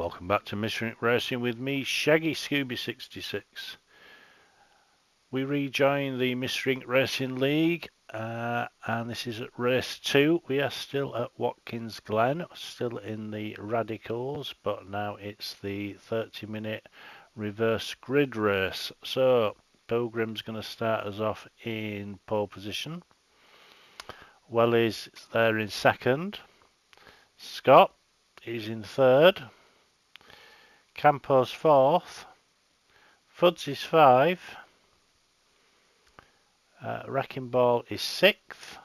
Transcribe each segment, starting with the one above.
Welcome back to Mr. Inc. Racing with me, Shaggy Scooby 66. We rejoin the Mr. Inc. Racing League, and this is at race 2. We are still at Watkins Glen, still in the Radicals, but now it's the 30-minute reverse grid race. So Pilgrim's going to start us off in pole position. Welly's there in second. Scott is in third. Campo's fourth. Fuds is 5. Wrecking Ball is 6th.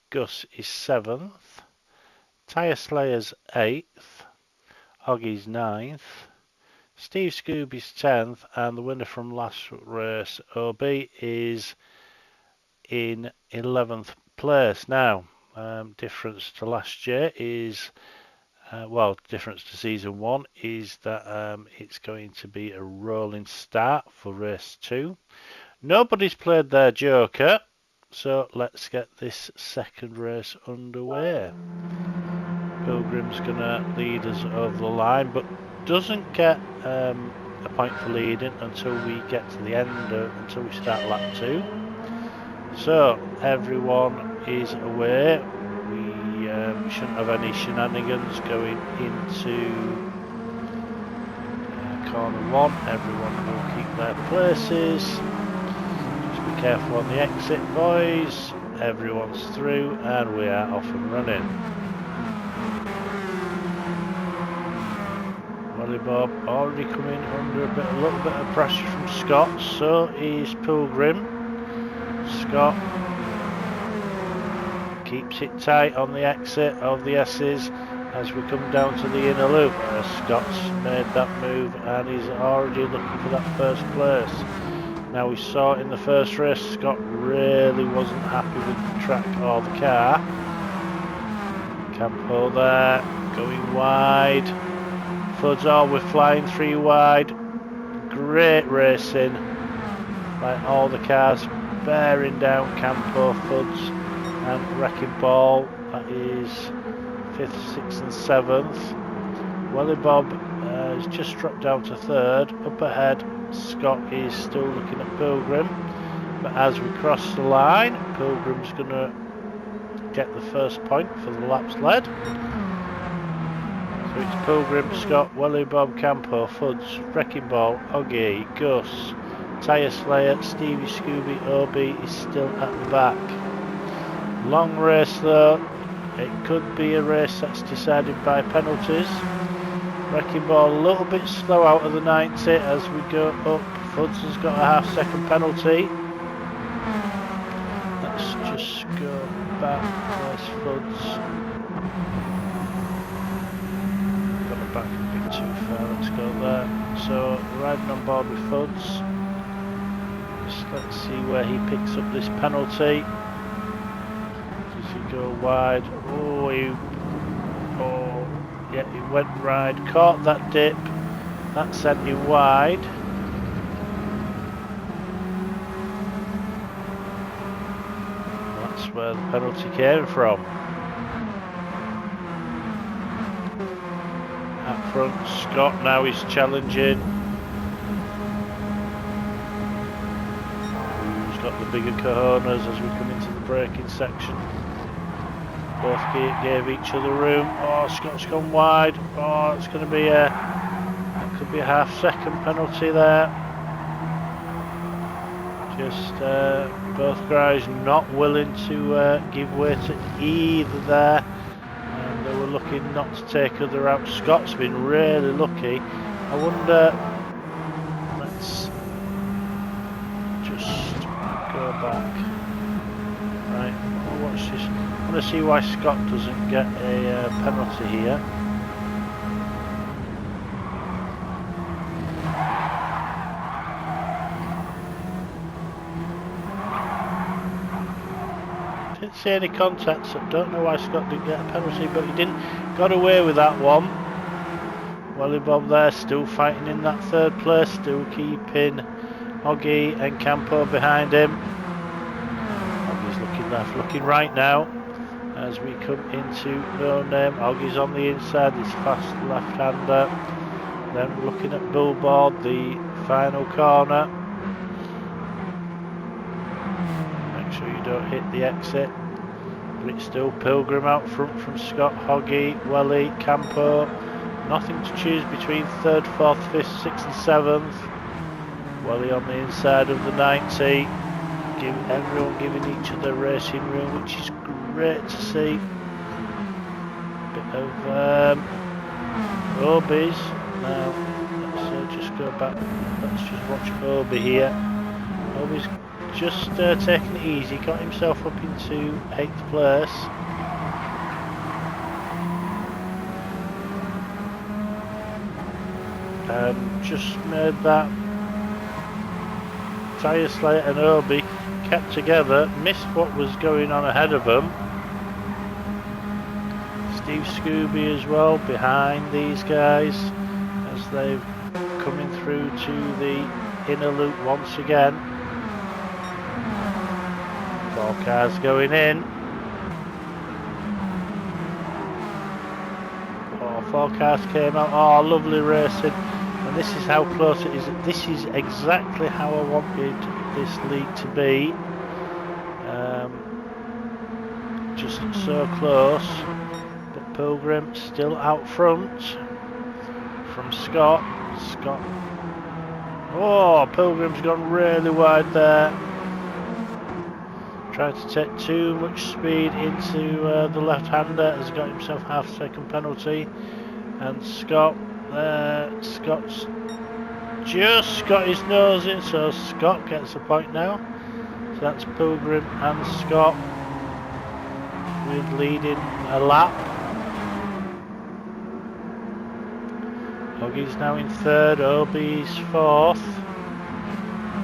Gus is 7th. Tyre Slayer's 8th. Oggy's 9th. Steve Scooby's 10th. And the winner from last race, OB, is in 11th place. Now, difference to last year is... difference to season 1 is that it's going to be a rolling start for race 2. Nobody's played their joker, so let's get this second race underway. Pilgrim's going to lead us over the line, but doesn't get a point for leading until we get to the end, until we start lap 2. So everyone is away. We shouldn't have any shenanigans going into corner 1. Everyone will keep their places. Just be careful on the exit, boys. Everyone's through and we are off and running. Welly Bob already coming under a little bit of pressure from Scott. So is Pilgrim. Scott keeps it tight on the exit of the S's as we come down to the inner loop. Scott's made that move and he's already looking for that first place. Now, we saw in the first race Scott really wasn't happy with the track or the car. Campo there, going wide. Fuds, we're flying 3 wide. Great racing by all the cars, bearing down Campo, Fuds and Wrecking Ball. That is 5th, 6th and 7th. Welly Bob has just dropped down to 3rd. Up ahead, Scott is still looking at Pilgrim. But as we cross the line, Pilgrim's going to get the first point for the laps led. So it's Pilgrim, Scott, Welly Bob, Campo, Fuds, Wrecking Ball, Oggy, Gus, Tyre Slayer, Stevie Scooby, OB is still at the back. Long race though, it could be a race that's decided by penalties. Wrecking Ball a little bit slow out of the 90 as we go up. Fuds has got a half-second penalty. Let's just go back. There's Fuds. Got it back a bit too far, let's go there. So riding on board with Fuds. Just let's see where he picks up this penalty. Go wide. Yeah, he went wide, caught that dip, that sent him wide. That's where the penalty came from. Up front, Scott now is challenging. Who's got the bigger cojones as we come into the braking section? Both gave each other room. Scott's gone wide. It's going to be that could be a half-second penalty there. Just both guys not willing to give way to either there. And they were looking not to take other out. Scott's been really lucky. I wonder. Let's just go back. Right, I'll watch this. I want to see why Scott doesn't get a penalty here. Didn't see any contact, so don't know why Scott didn't get a penalty, but he didn't. Got away with that one. Welly Bob there, still fighting in that 3rd place, still keeping Oggy and Campo behind him. Oggy's looking left, looking right now. As we come into No Name, Oggy's on the inside, his fast left-hander. Then looking at Billboard, the final corner. Make sure you don't hit the exit. But it's still Pilgrim out front from Scott, Hoggy, Welly, Campo. Nothing to choose between 3rd, 4th, 5th, 6th and 7th. Welly on the inside of the 90. Everyone giving each other racing room, which is great to see. Bit of Obies. Now let's just go back. Let's just watch Obi here. Obi's just taking it easy. Got himself up into 8th place. Just made that. Tyre Slayer and Obi kept together, missed what was going on ahead of them. Steve Scooby as well behind these guys as they're coming through to the inner loop once again. 4 cars going in. 4 cars came out. Oh, lovely racing. And this is how close it is. This is exactly how I wanted this league to be. Just so close. But Pilgrim still out front from Scott. Oh, Pilgrim's gone really wide there. Tried to take too much speed into the left-hander. Has got himself half-second penalty. And Scott's just got his nose in, so Scott gets a point now. So that's Pilgrim and Scott with leading a lap. Hoggy's now in 3rd, Obi's 4th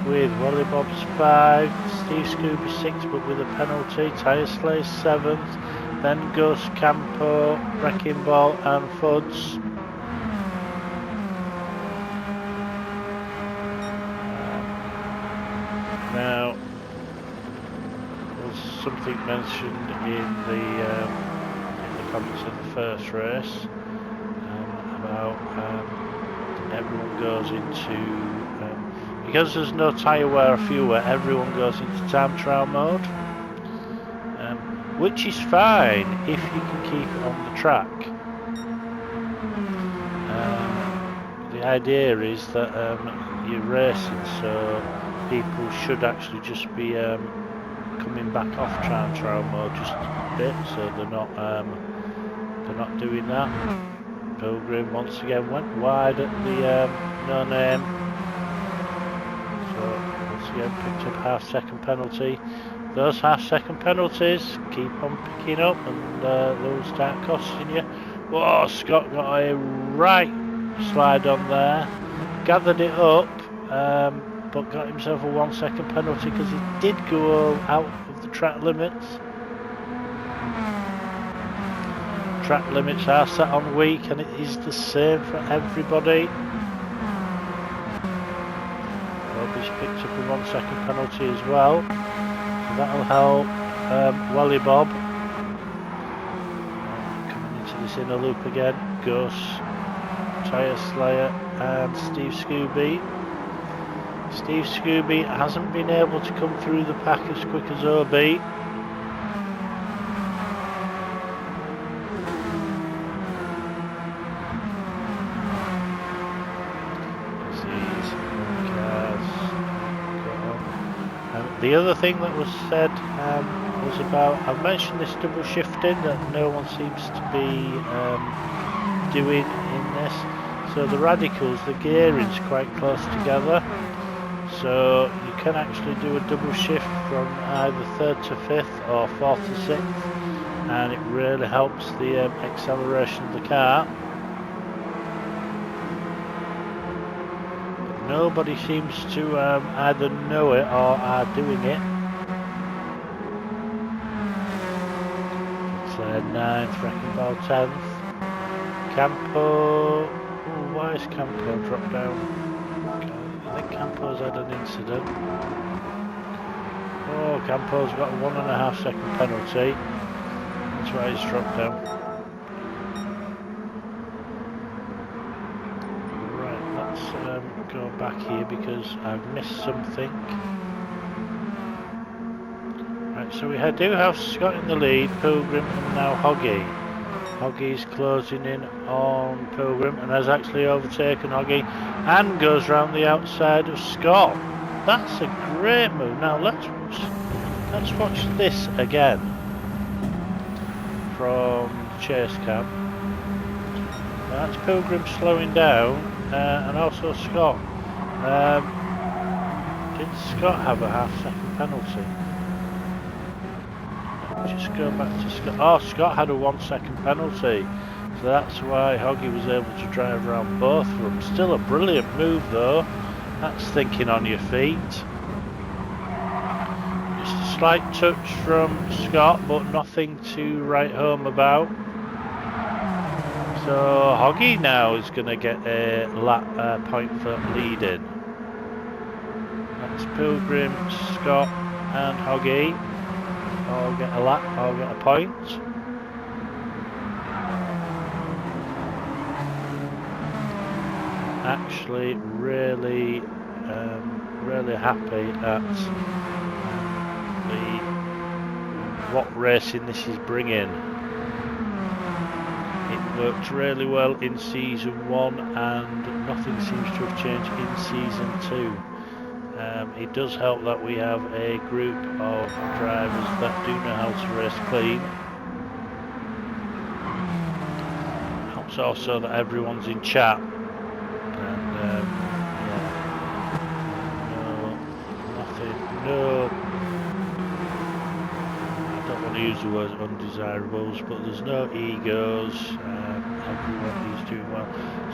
with Wally Bob's 5, Steve Scooby 6th but with a penalty, Tyre Slayer 7th, then Gus, Campo, Wrecking Ball and Fuds. Now, there's something mentioned in the comments of the first race about everyone goes into because there's no tyre wear or fuel wear, everyone goes into time trial mode, which is fine if you can keep it on the track. The idea is that you're racing, so people should actually just be coming back off time trial mode just a bit, so they're not doing that. Pilgrim once again went wide at the no name, so once again picked up half-second penalty. Those half-second penalties keep on picking up, and they'll start costing you. Whoa, Scott got a right slide on there, gathered it up, but got himself a 1-second penalty because he did go out of the track limits. Track limits are set on week, and it is the same for everybody. Robbie's picked up a 1-second penalty as well, so that'll help Wally Bob. Coming into this inner loop again, Gus, Tyre Slayer and Steve Scooby. Steve Scooby hasn't been able to come through the pack as quick as Obi. The other thing that was said was about, I've mentioned this double shifting that no one seems to be doing in this. So the radicals, the gearing's quite close together, so you can actually do a double shift from either 3rd to 5th or 4th to 6th, and it really helps the acceleration of the car. Nobody seems to either know it or are doing it. It's 9th, Wrecking Ball 10th. Campo, why is Campo dropped down? I think Campo's had an incident. Oh, Campo's got a 1.5 second penalty. That's why he's dropped down. let's go back here because I've missed something. Right, so we do have Scott in the lead, Pilgrim and now Hoggy. Hoggy's closing in on Pilgrim and has actually overtaken Hoggy and goes round the outside of Scott. That's a great move. Now let's watch this again from chase cam. That's Pilgrim slowing down and also Scott. Did Scott have a half-second penalty? Just go back to Scott. Oh, Scott had a 1 second penalty. So that's why Hoggy was able to drive around both of them. Still a brilliant move though. That's thinking on your feet. Just a slight touch from Scott, but nothing to write home about. So Hoggy now is going to get a lap point for leading. That's Pilgrim, Scott and Hoggy. I'll get a lap, I'll get a point. Actually really happy at what racing this is bringing. It worked really well in season 1 and nothing seems to have changed in season 2. It does help that we have a group of drivers that do know how to race clean. Helps also that everyone's in chat. And yeah, no, I don't want to use the word undesirables, but there's no egos. Everyone is doing well.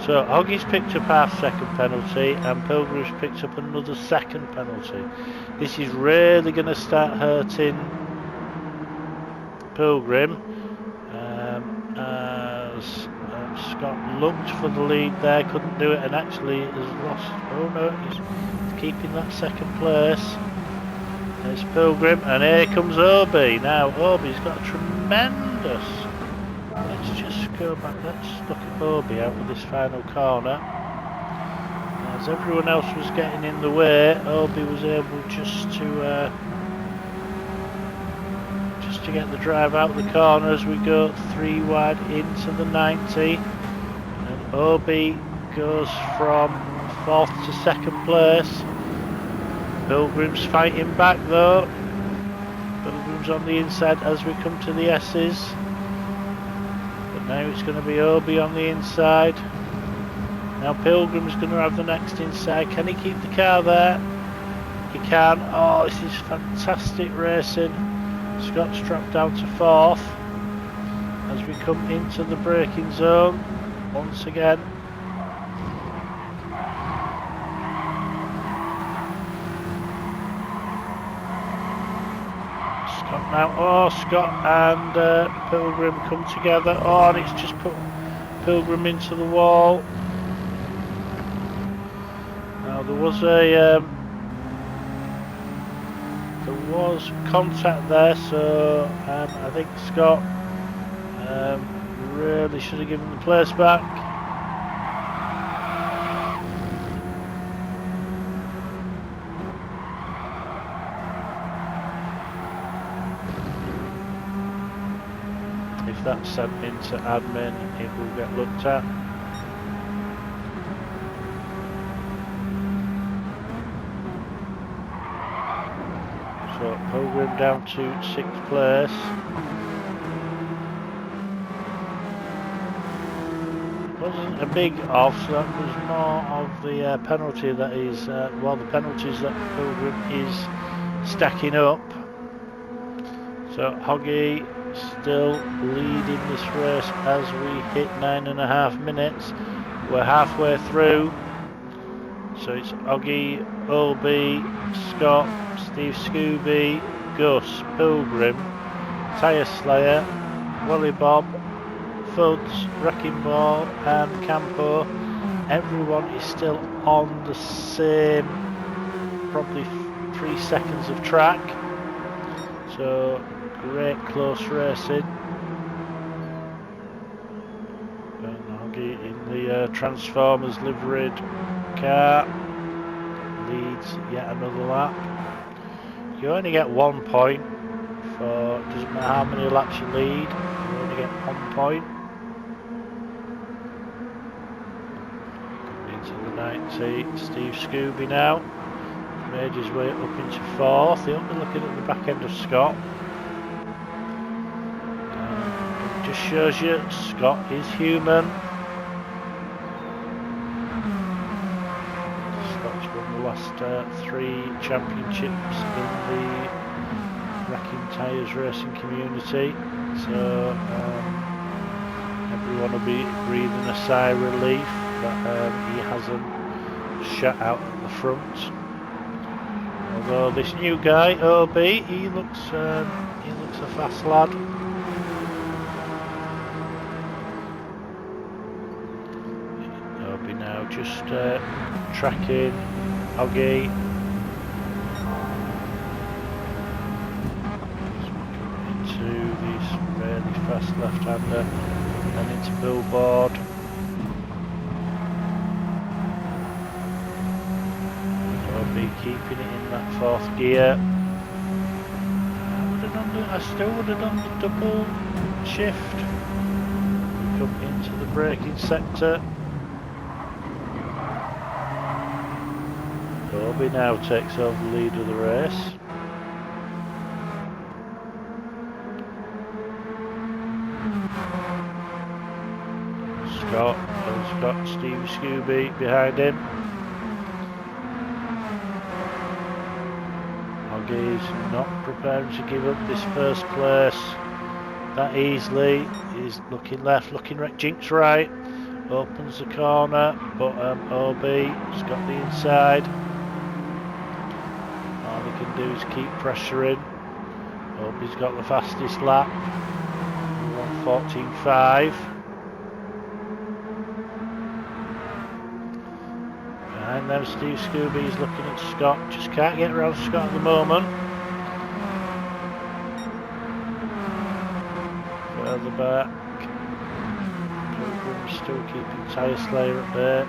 So Hoggy's picked up half-second penalty and Pilgrim's picked up another second penalty. This is really going to start hurting Pilgrim as Scott looked for the lead there, couldn't do it, and actually has lost. Oh no, he's keeping that second place. There's Pilgrim and here comes Obi. Now Obi's got a tremendous. Let's just go back, let's look at Obi out of this final corner. As everyone else was getting in the way, Obi was able just to get the drive out of the corner as we go 3 wide into the 90. And Obi goes from 4th to 2nd place. Pilgrim's fighting back though. Pilgrim's on the inside as we come to the S's. Now it's going to be Obi on the inside. Now Pilgrim's going to have the next inside. Can he keep the car there? He can. Oh, this is fantastic racing. Scott's dropped down to 4th as we come into the braking zone once again. Now, oh, Scott and Pilgrim come together. Oh, and it's just put Pilgrim into the wall. Now there was contact there, so I think Scott really should have given the place back. If that's sent into admin, it will get looked at. So Pilgrim down to 6th place. It wasn't a big off, so that was more of the penalty that is, well, the penalties that Pilgrim is stacking up. So Hoggy still leading this race as we hit 9.5 minutes. We're halfway through. So it's Hoggy, Obi, Scott, Steve Scooby, Gus, Pilgrim, Tyre Slayer, Wally Bob, Fuds, Wrecking Ball and Campo. Everyone is still on the same, probably 3 seconds of track. So great close racing. And Hoggy in the Transformers liveried car leads yet another lap. You only get 1 point for, doesn't matter how many laps you lead, you only get 1 point. Into the 19th, Steve Scooby now. Made his way up into 4th. He'll be looking at the back end of Scott. It just shows you Scott is human. Scott's won the last 3 championships in the wrecking tyres racing community. So everyone will be breathing a sigh of relief that he hasn't shut out at the front. Although this new guy, OB, he looks a fast lad. OB now just tracking Hoggy. Into this really fast left-hander and into Billboard. Keeping it in that 4th gear. I still would have done the double shift. We come into the braking sector. Kobe now takes over the lead of the race. Scott has got Steve Scooby behind him. He's not preparing to give up this 1st place that easily. He's looking left, looking right, jinks right, opens the corner, but OB's got the inside. All he can do is keep pressuring. OB's got the fastest lap, 1:14.5. And then Steve Scooby is looking at Scott, just can't get around Scott at the moment. Further back, Pilgrim's still keeping Tyre Slayer at bay.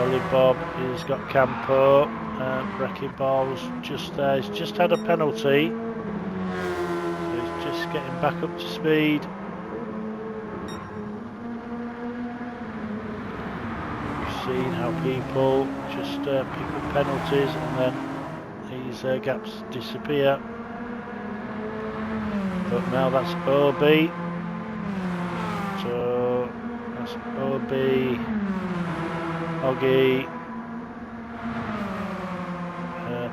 Ollie Bob has got Campo, Wrecking Ball's just there, he's just had a penalty. So he's just getting back up to speed. Seen how people just pick up penalties and then these gaps disappear. But now that's OB. So that's OB, Hoggy,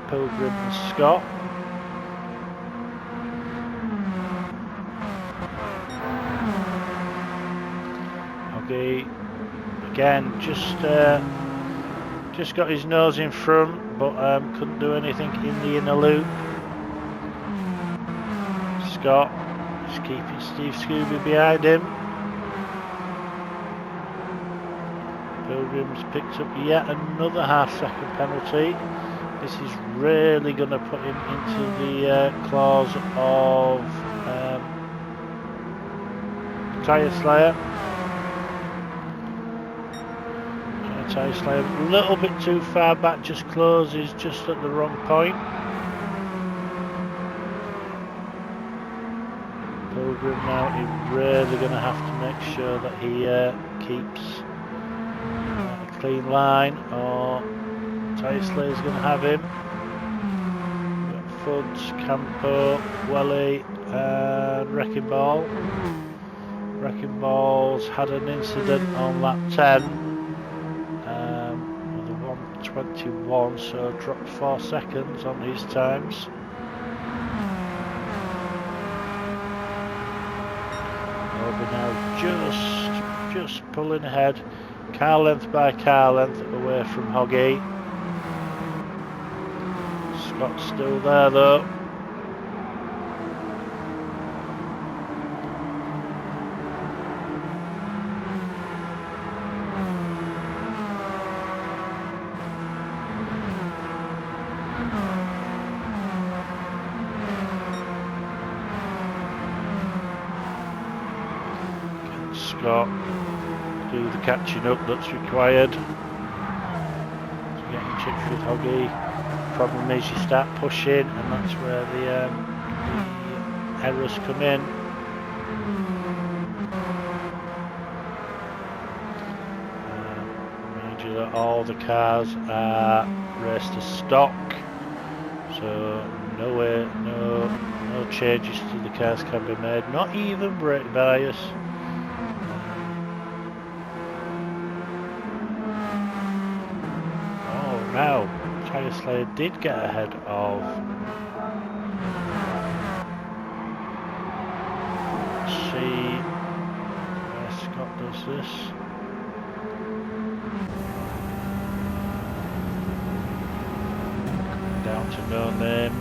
Pilgrim and Scott. Hoggy again, just got his nose in front, but couldn't do anything in the inner loop. Scott just keeping Steve Scooby behind him. Pilgrim's picked up yet another half-second penalty. This is really going to put him into the claws of Tyre Slayer. Tyre Slayer a little bit too far back, just closes just at the wrong point. Pilgrim now, he's really going to have to make sure that he keeps a clean line, or Tyre Slayer's going to have him. We've got Fuds, Campo, Welly and Wrecking Ball. Wrecking Ball's had an incident on lap 10. 21, so dropped 4 seconds on his times. Over now just pulling ahead, car length by car length away from Hoggy. Scott's still there though. Scott do the catching up that's required. touch with Hoggy. Problem is you start pushing, and that's where the errors come in. Remind you that all the cars are raced to stock, so no changes to the cars can be made, not even brake bias. Oh, now Tyre Slayer did get ahead of. Let's see where Scott does this. Down to no name.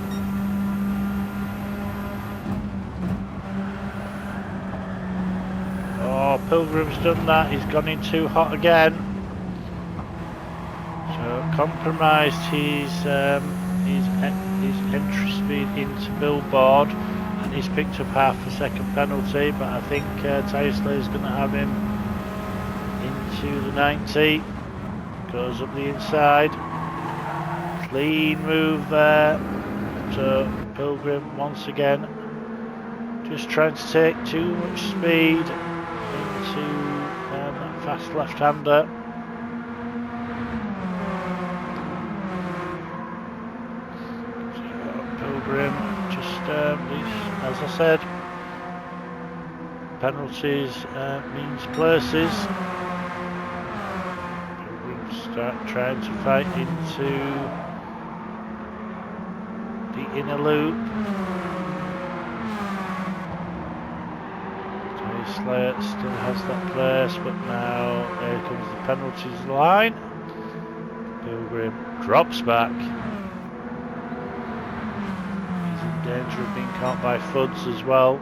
Oh, Pilgrim's done that. He's gone in too hot again. So compromised his entry speed into Billboard, and he's picked up half a second penalty. But I think Tyre Slayer's going to have him into the 90. Goes up the inside. Clean move there. So Pilgrim once again just trying to take too much speed into that fast left-hander. So Pilgrim just as I said, penalties means places. Pilgrim start trying to fight into the inner loop. Tyre Slayer still has that place, but now here comes the penalties line. Pilgrim drops back. He's in danger of being caught by Fuds as well.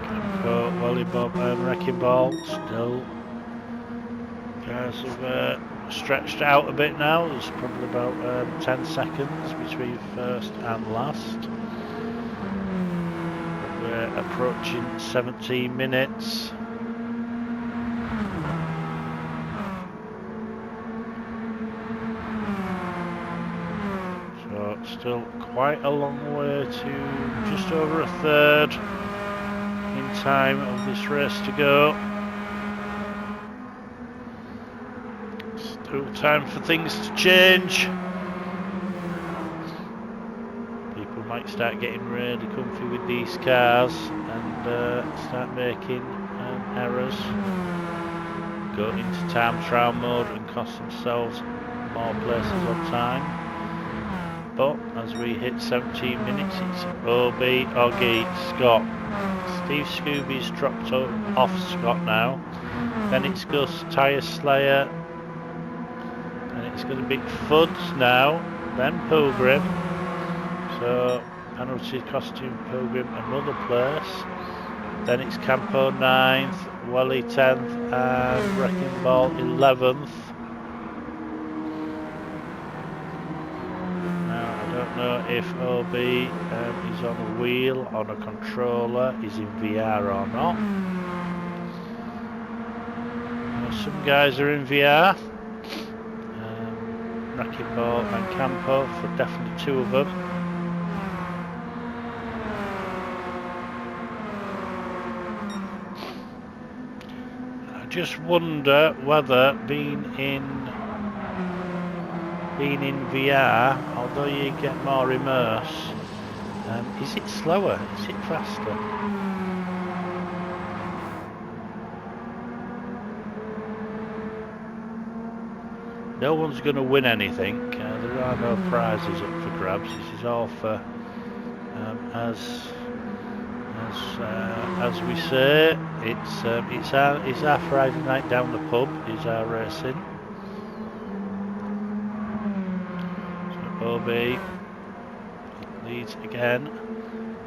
Campo, Welly Bob and Wrecking Ball still. Guys have stretched out a bit now. There's probably about 10 seconds between first and last. But we're approaching 17 minutes. So still quite a long way to just over a third in time of this race to go. Still time for things to change. People might start getting really comfy with these cars and start making errors. Go into time trial mode and cost themselves more places on time. But as we hit 17 minutes, it's OB, Oggy, Scott. Steve Scooby's dropped off Scott now. Then it's Gus, Tyre Slayer. It's going to be Fuds now, then Pilgrim. So penalty costing Pilgrim another place. Then it's Campo 9th, Welly 10th, and Wrecking Ball 11th. Now I don't know if OB is on a wheel, on a controller, is in VR or not. Some guys are in VR. Wrecking Ball and Campo, for definitely two of them. I just wonder whether being in VR, although you get more immerse, is it slower? Is it faster? No one's going to win anything. There are no prizes up for grabs. This is all for, as we say, it's our Friday night down the pub. Is our racing. So OB leads again.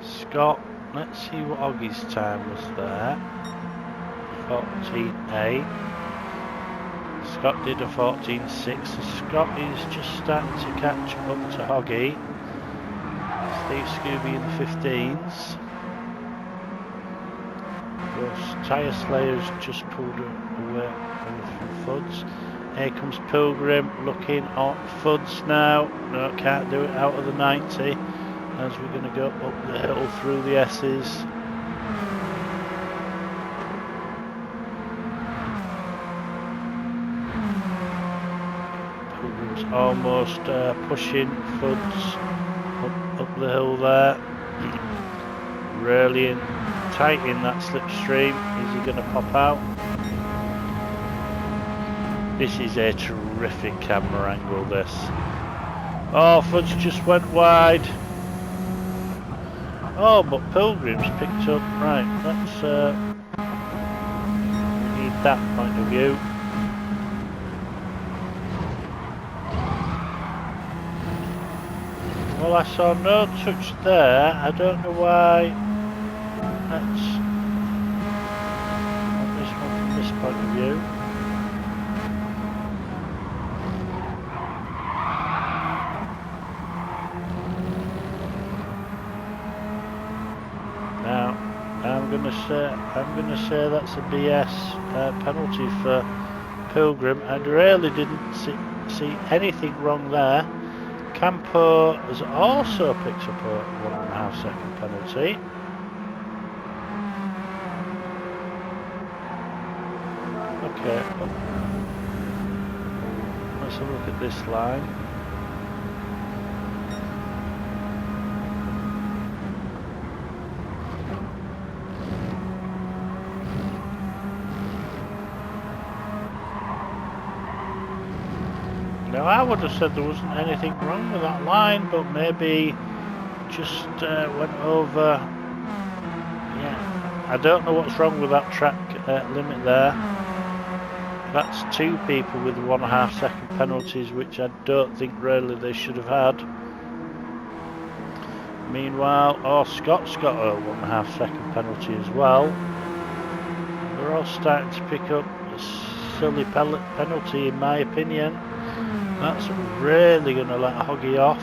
Scott. Let's see what Oggy's time was there. 14.8. Scott did a 14.6, so Scott is just starting to catch up to Hoggy. Steve Scooby in the 15s. Gus Tyre Slayer's just pulled away from Fuds. Here comes Pilgrim looking at Fuds now. No, can't do it out of the 90 as we're going to go up the hill through the S's. Pilgrim's almost pushing Fuds up the hill there. Really tight in that slipstream. Is he going to pop out? This is a terrific camera angle, this. Oh, Fuds just went wide. Oh, but Pilgrim's picked up. Right, let's need that point of view. Well, I saw no touch there. I don't know why. Let's want this one from this point of view. Now, I'm gonna say that's a BS penalty for Pilgrim. I really didn't see anything wrong there. Campo has also picked up a 1.5 second penalty. Okay, let's have a look at this line. Now I would have said there wasn't anything wrong with that line, but maybe just went over. Yeah, I don't know what's wrong with that track limit there. That's 2 people with 1.5 second penalties, which I don't think really they should have had. Meanwhile, Scott's got a 1.5 second penalty as well. They're all starting to pick up a silly penalty, in my opinion. That's really going to let Hoggy off.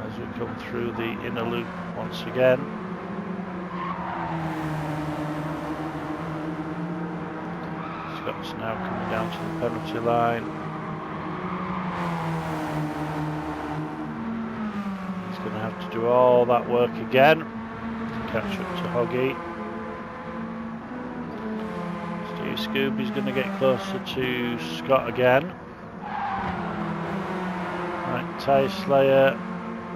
As we come through the inner loop once again. Scott's now coming down to the penalty line. Going to have to do all that work again to catch up to Hoggy. Steve Scooby's going to get closer to Scott again. Right, Tyre Slayer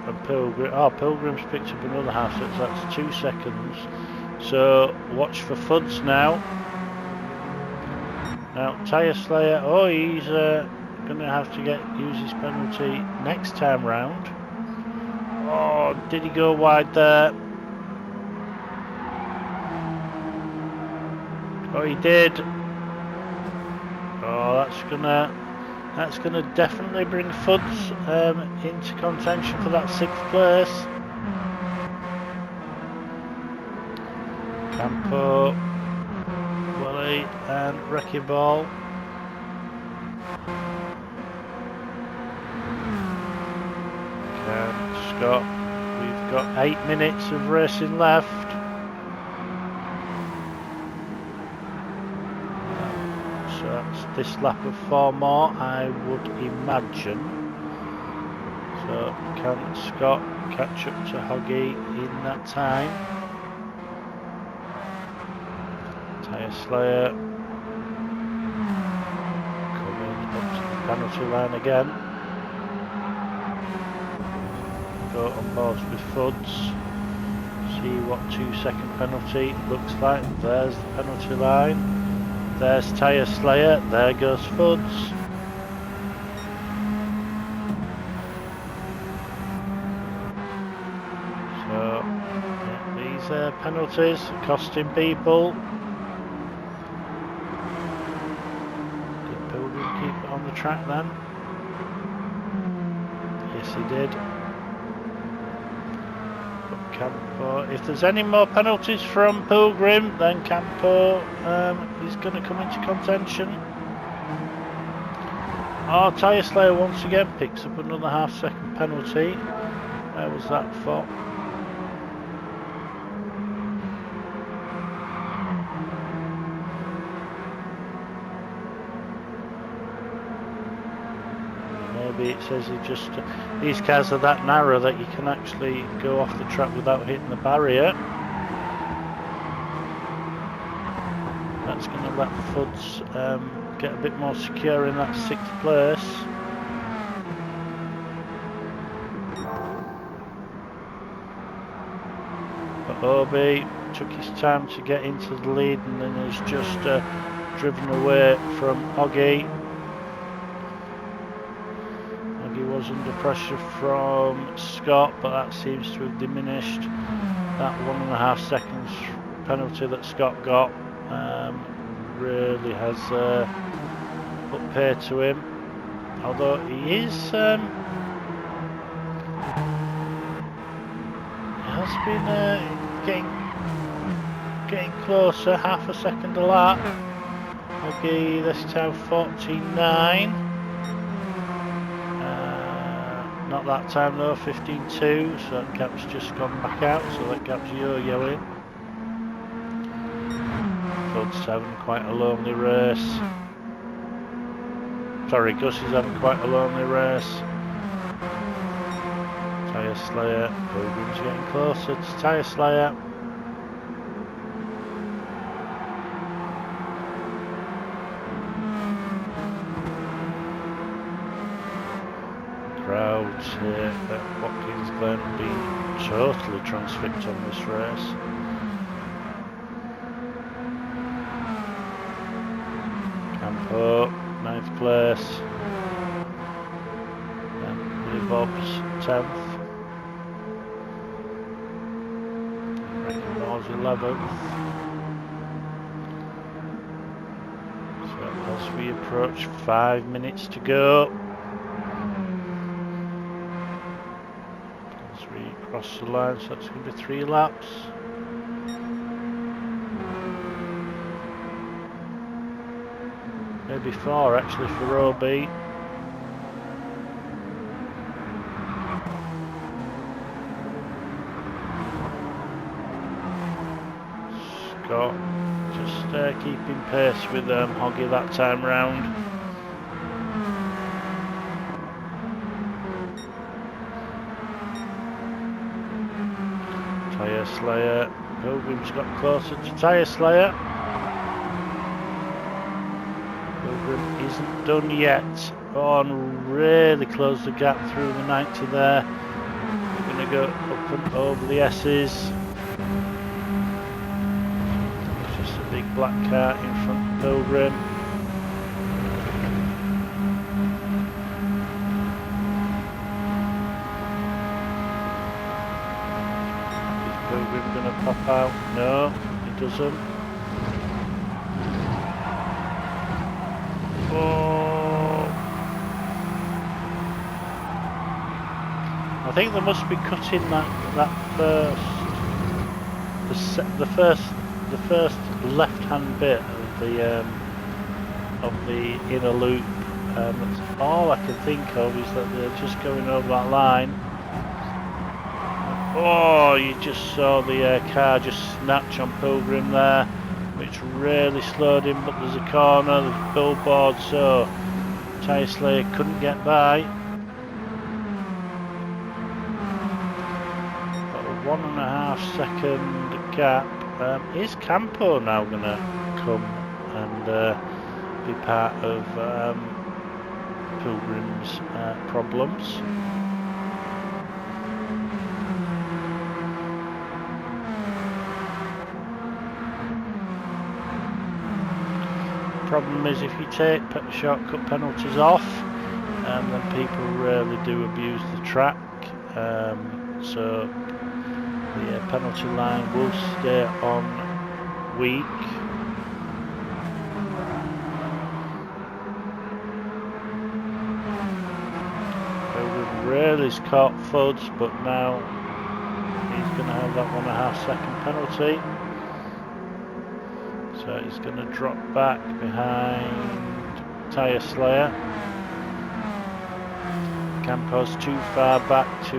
and Pilgrim. Oh, Pilgrim's picked up another half, so that's 2 seconds. So watch for Fuds now. Now Tyre Slayer. Oh, he's going to have to use his penalty next time round. Oh, did he go wide there? Oh, he did. Oh, that's gonna definitely bring Fuds into contention for that 6th place. Campo, Willie, and Wrecking Ball. Scott, we've got 8 minutes of racing left. So that's this lap of 4 more, I would imagine. So can Scott catch up to Hoggy in that time? Tyre Slayer coming up to the penalty line again. Go on board with Fuds. See what 2 second penalty looks like. There's the penalty line. There's Tyre Slayer. There goes Fuds. So yeah, these penalties are costing people. Did Pilgrim keep it on the track then? Yes, he did. Campo. If there's any more penalties from Pilgrim, then Campo is going to come into contention. Oh, Tyre Slayer once again picks up another half-second penalty. Where was that for? Maybe it says he just... these cars are that narrow that you can actually go off the track without hitting the barrier. That's going to let Fuds get a bit more secure in that 6th place. But Obi took his time to get into the lead and then has just driven away from Oggy. Oggy was under pressure from Scott, but that seems to have diminished. That 1.5 seconds penalty that Scott got really has put pay to him, although he is has been getting closer, half a second a lap. Okay, this time 14.9. Not that time though, 15.2, so that gap's just gone back out, so that gap's yo-yoing. Fud's having quite a lonely race. Sorry, Gus is having quite a lonely race. Tyre Slayer, Pilgrim's getting closer to Tyre Slayer. Crowds here at Watkins Glen being totally transfixed on this race. Campo, 9th place. And Billy Bob's 10th. Wrecking Ball's 11th. So as we approach 5 minutes to go. As we cross the line, so that's going to be 3 laps. Maybe 4 actually for OB. Scott just keeping pace with Hoggy that time round. Tyre Slayer. Pilgrim's got closer to Tyre Slayer. Isn't done yet. Oh, and really close the gap through the 90 there. We're going to go up and over the S's. It's just a big black car in front of Pilgrim. Is Pilgrim going to pop out? No, he doesn't. I think they must be cutting that the first left-hand bit of the inner loop. That's all I can think of is that they're just going over that line. Oh, you just saw the car just snatch on Pilgrim there, which really slowed him, but there's a corner, there's billboard, so Tyre Slayer couldn't get by. But a 1.5 second gap. Is Campo now going to come and be part of Pilgrim's problems? Problem is, if you take shortcut penalties off, then people really do abuse the track. So the penalty line will stay on weak. Pilgrim really caught Fuds, but now he's going to have that 1.5 second penalty. So he's going to drop back behind Tyre Slayer. Campo's too far back to...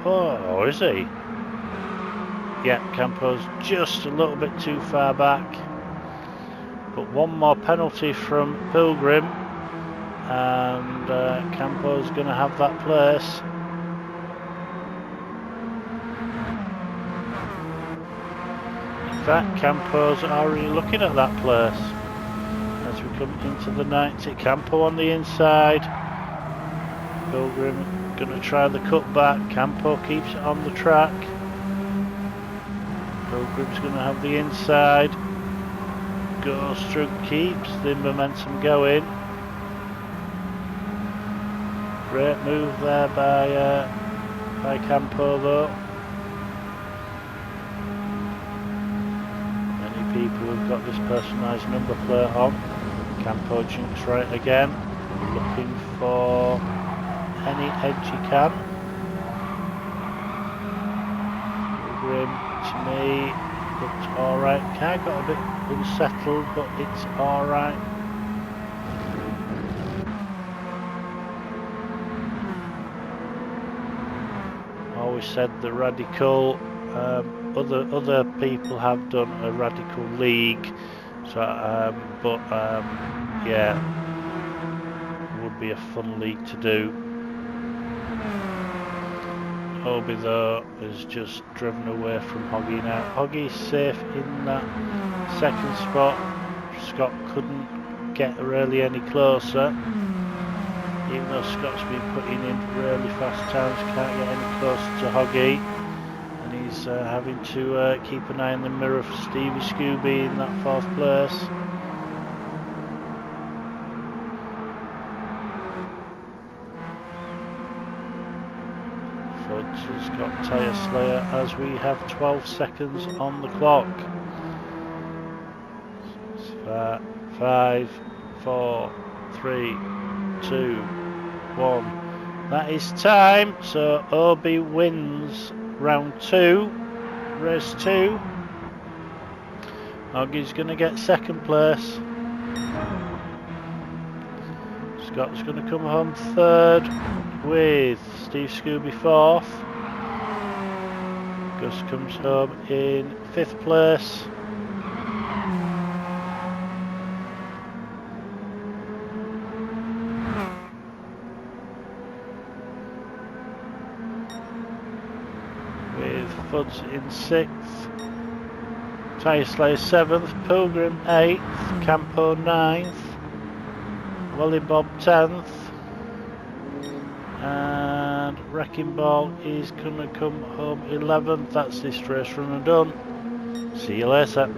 oh, is he? Yeah, Campo's just a little bit too far back. But one more penalty from Pilgrim. And Campo's going to have that place. In fact, Campo's already looking at that place. As we come into the 90, Campo on the inside. Pilgrim going to try the cutback. Campo keeps it on the track. Pilgrim's going to have the inside. Goes through, keeps the momentum going. Great move there by Campo though. Many people have got this personalised number plate on. Campo jumps right again, looking for any edge he can. Pilgrim to me looks alright. Car got a bit unsettled, but it's alright. Always said the radical. Other people have done a radical league, so yeah, would be a fun league to do. Obi though is just driven away from Hoggy now. Hoggy's safe in that second spot. Scott couldn't get really any closer, even though Scott's been putting in really fast times. Can't get any closer to Hoggy, and he's having to keep an eye on the mirror for Stevie Scooby in that 4th place. Has got Tyre Slayer as we have 12 seconds on the clock. 5, 4, 3, 2, 1. That is time. So Obi wins round 2, race 2. Hoggy's going to get 2nd place. Scott's going to come home 3rd with Steve Scooby 4th. Gus comes home in 5th place. With Fuds in 6th. Tyre Slayer 7th. Pilgrim 8th. Campo 9th. Wally Bob 10th. And Wrecking Ball is going to come home 11th. That's this race run and done. See you later.